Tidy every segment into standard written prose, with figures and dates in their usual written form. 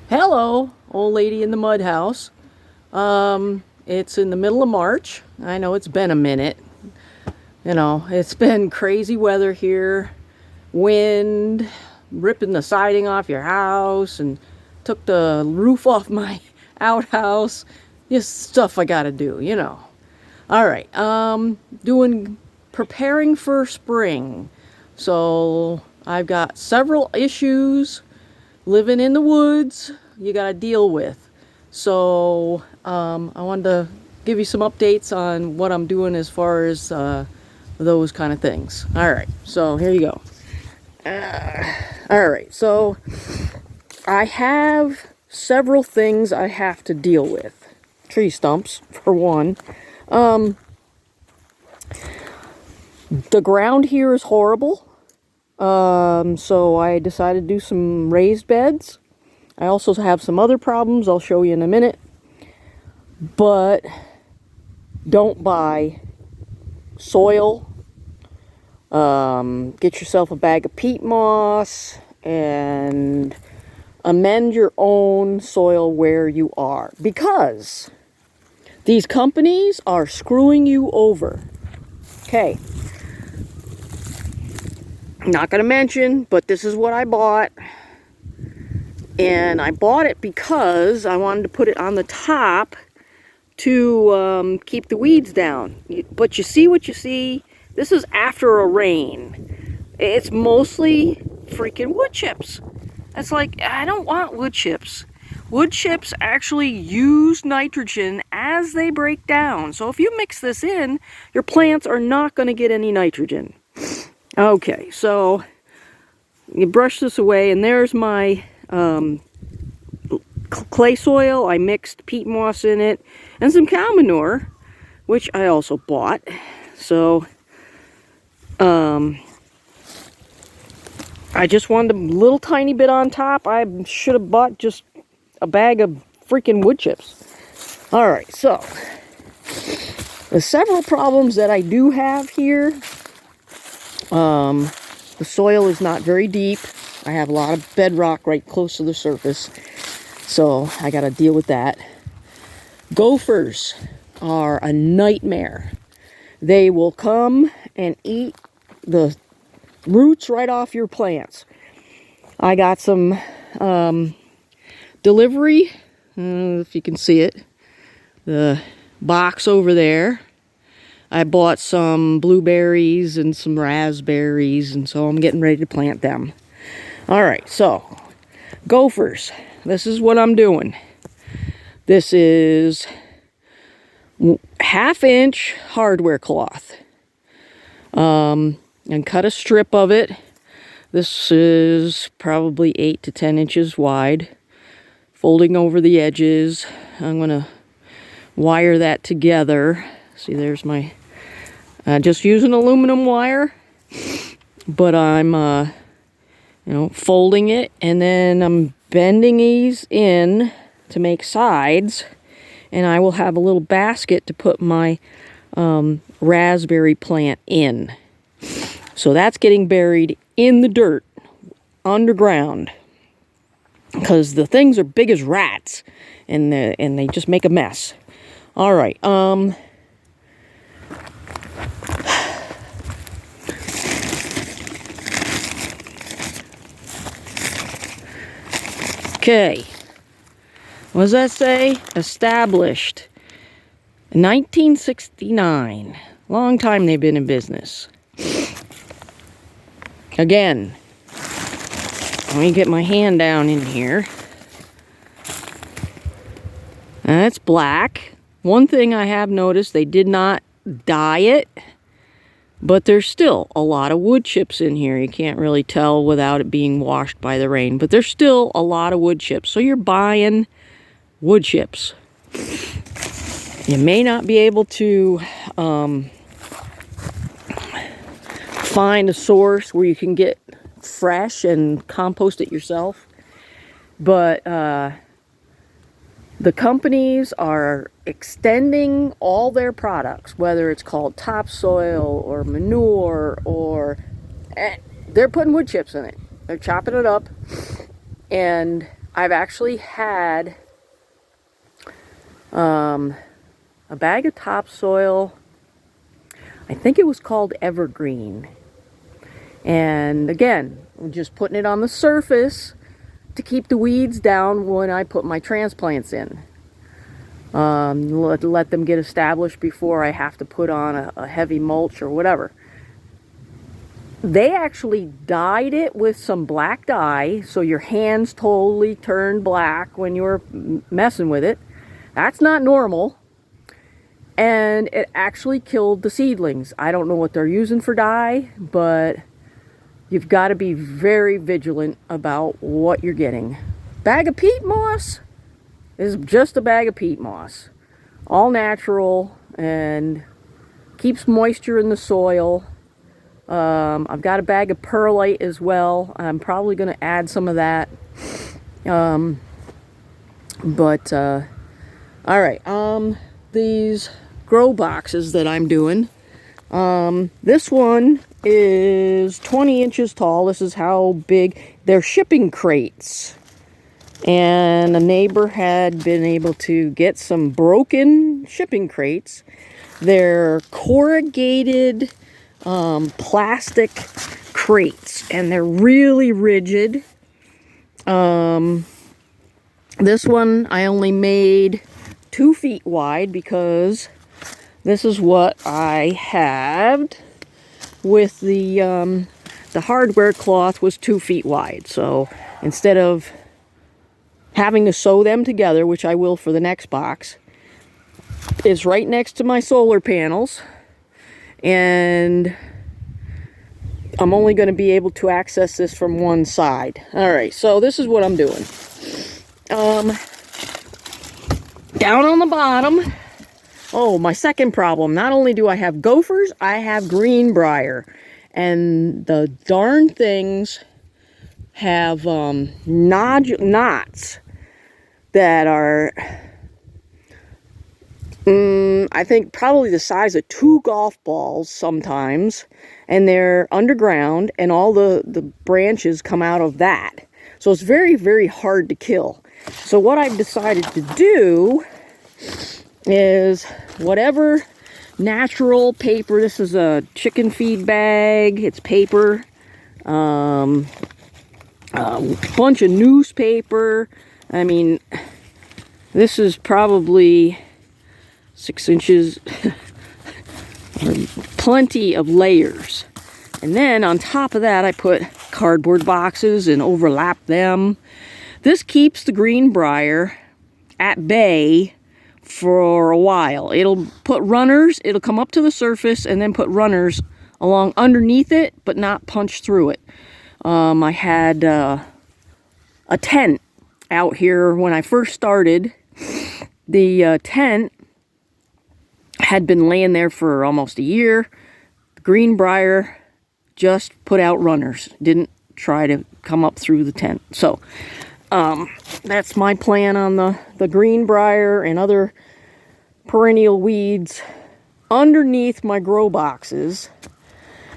Hello, old lady in the mud house. It's in the middle of March. I know it's been a minute. You know, it's been crazy weather here. Wind, ripping the siding off your house, and took the roof off my outhouse. Just stuff I gotta do, you know. Alright, preparing for spring. So, I've got several issues living in the woods you got to deal with. So I wanted to give you some updates on what I'm doing as far as those kind of things. All right, so here you go. All right, so I have several things I have to deal with. Tree stumps, for one. The ground here is horrible. So I decided to do some raised beds. I also have some other problems I'll show you in a minute. But don't buy soil. Get yourself a bag of peat moss and amend your own soil where you are. Because these companies are screwing you over. Okay. Not going to mention, but this is what I bought. And I bought it because I wanted to put it on the top to keep the weeds down. But you see what you see? This is after a rain. It's mostly freaking wood chips. It's like, I don't want wood chips. Wood chips actually use nitrogen as they break down. So if you mix this in, your plants are not going to get any nitrogen. Okay, so you brush this away, and there's my clay soil. I mixed peat moss in it and some cow manure, which I also bought. So I just wanted a little tiny bit on top. I should have bought just a bag of freaking wood chips. All right, so there's several problems that I do have here. The soil is not very deep. I have a lot of bedrock right close to the surface, so I got to deal with that. Gophers are a nightmare. They will come and eat the roots right off your plants. I got some delivery, if you can see it, the box over there. I bought some blueberries and some raspberries, and so I'm getting ready to plant them. All right, so gophers. This is what I'm doing. This is 1/2 inch hardware cloth. And cut a strip of it. This is probably 8 to 10 inches wide. Folding over the edges. I'm going to wire that together. See, there's my... just using aluminum wire, but I'm, folding it, and then I'm bending these in to make sides, and I will have a little basket to put my raspberry plant in. So that's getting buried in the dirt, underground, because the things are big as rats, and they just make a mess. All right, okay, what does that say? Established 1969. Long time they've been in business. Again, let me get my hand down in here. That's black. One thing I have noticed, they did not dye it, but there's still a lot of wood chips in here. You can't really tell without it being washed by the rain, but there's still a lot of wood chips. So you're buying wood chips. You may not be able to find a source where you can get fresh and compost it yourself, but the companies are extending all their products, whether it's called topsoil or manure, they're putting wood chips in it. They're chopping it up, and I've actually had a bag of topsoil. I think it was called Evergreen. And again, I'm just putting it on the surface to keep the weeds down when I put my transplants in. Let them get established before I have to put on a heavy mulch or whatever. They actually dyed it with some black dye, so your hands totally turned black when you were messing with it. That's not normal. And it actually killed the seedlings. I don't know what they're using for dye, but you've got to be very vigilant about what you're getting. Bag of peat moss is just a bag of peat moss. All natural and keeps moisture in the soil. I've got a bag of perlite as well. I'm probably going to add some of that. All right. These grow boxes that I'm doing. This one is 20 inches tall. This is how big. They're shipping crates. And a neighbor had been able to get some broken shipping crates. They're corrugated plastic crates, and they're really rigid. This one I only made 2 feet wide because this is what I had with the hardware cloth was 2 feet wide. So instead of having to sew them together, which I will for the next box, it's right next to my solar panels, and I'm only going to be able to access this from one side. All right, so this is what I'm doing. Down on the bottom, oh, my second problem. Not only do I have gophers, I have greenbrier. And the darn things have knots that are, I think, probably the size of 2 golf balls sometimes. And they're underground, and all the branches come out of that. So it's very, very hard to kill. So what I've decided to do is whatever natural paper. This is a chicken feed bag. It's paper. A bunch of newspaper. I mean, this is probably 6 inches. Plenty of layers. And then on top of that, I put cardboard boxes and overlap them. This keeps the greenbrier at bay for a while. It'll put runners, it'll come up to the surface and then put runners along underneath it, but not punch through it. I had a tent out here when I first started. The tent had been laying there for almost a year. The greenbrier just put out runners, didn't try to come up through the tent. So that's my plan on the greenbrier and other perennial weeds underneath my grow boxes.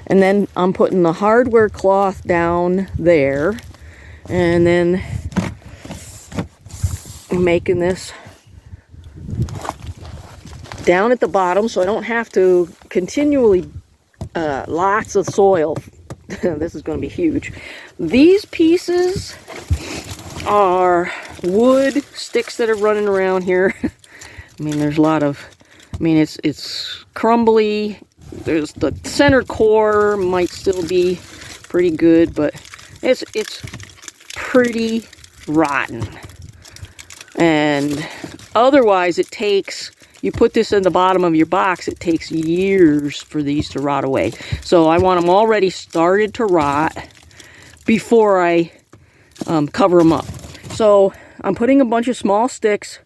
And then I'm putting the hardware cloth down there, and then I'm making this down at the bottom so I don't have to continually lots of soil. This is going to be huge. These pieces are wood sticks that are running around here. I mean, there's a lot of, I mean, it's crumbly. There's the center core might still be pretty good, but it's pretty rotten. And otherwise it takes, you put this in the bottom of your box, it takes years for these to rot away. So I want them already started to rot before I cover them up. So I'm putting a bunch of small sticks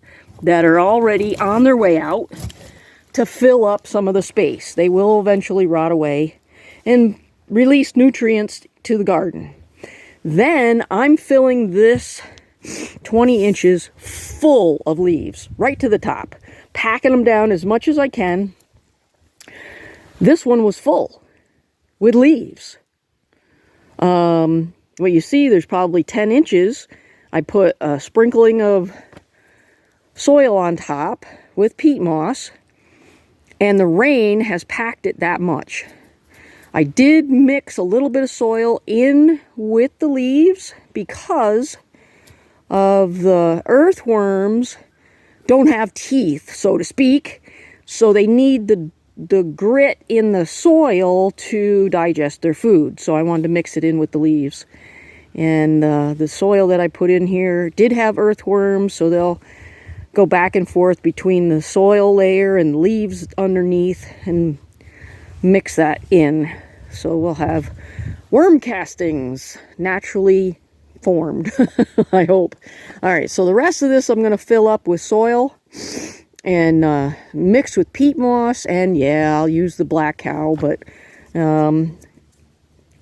that are already on their way out to fill up some of the space. They will eventually rot away and release nutrients to the garden. Then I'm filling this 20 inches full of leaves right to the top, packing them down as much as I can. This one was full with leaves. Well, you see there's probably 10 inches. I put a sprinkling of soil on top with peat moss, and the rain has packed it that much. I did mix a little bit of soil in with the leaves because of the earthworms don't have teeth, so to speak, so they need the grit in the soil to digest their food. So I wanted to mix it in with the leaves. And the soil that I put in here did have earthworms, so they'll go back and forth between the soil layer and leaves underneath and mix that in. So we'll have worm castings naturally formed, I hope. All right, so the rest of this I'm going to fill up with soil and mix with peat moss, and yeah, I'll use the black cow, but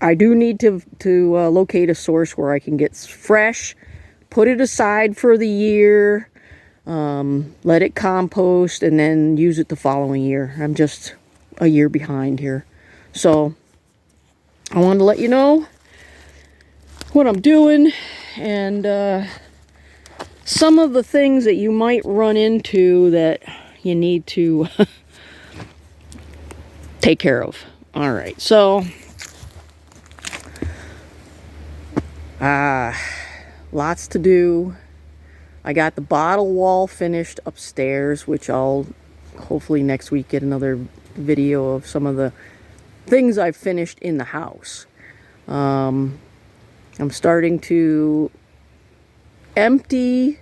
I do need to locate a source where I can get fresh, put it aside for the year, let it compost, and then use it the following year. I'm just a year behind here. So I wanted to let you know what I'm doing, and some of the things that you might run into that you need to take care of. All right, so lots to do. I got the bottle wall finished upstairs, which I'll hopefully next week get another video of some of the things I've finished in the house. I'm starting to empty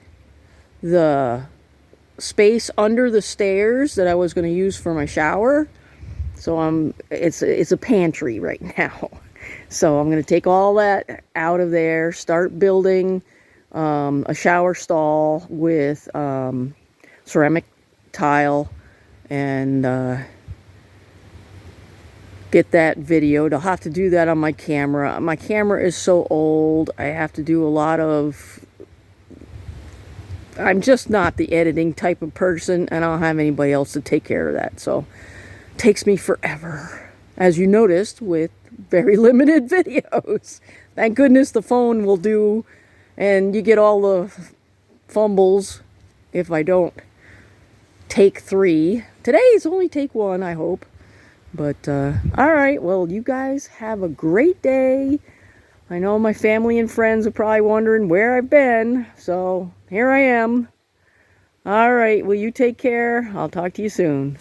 the space under the stairs that I was going to use for my shower. So it's a pantry right now. So I'm going to take all that out of there, start building a shower stall with ceramic tile, and get that videoed. I'll have to do that on my camera. My camera is so old. I have to do a lot of... I'm just not the editing type of person, and I don't have anybody else to take care of that. So it takes me forever, as you noticed, with very limited videos. Thank goodness the phone will do, and you get all the fumbles if I don't take 3. Today's only take 1, I hope. But, all right, well, you guys have a great day. I know my family and friends are probably wondering where I've been, so here I am. All right, well, you take care. I'll talk to you soon.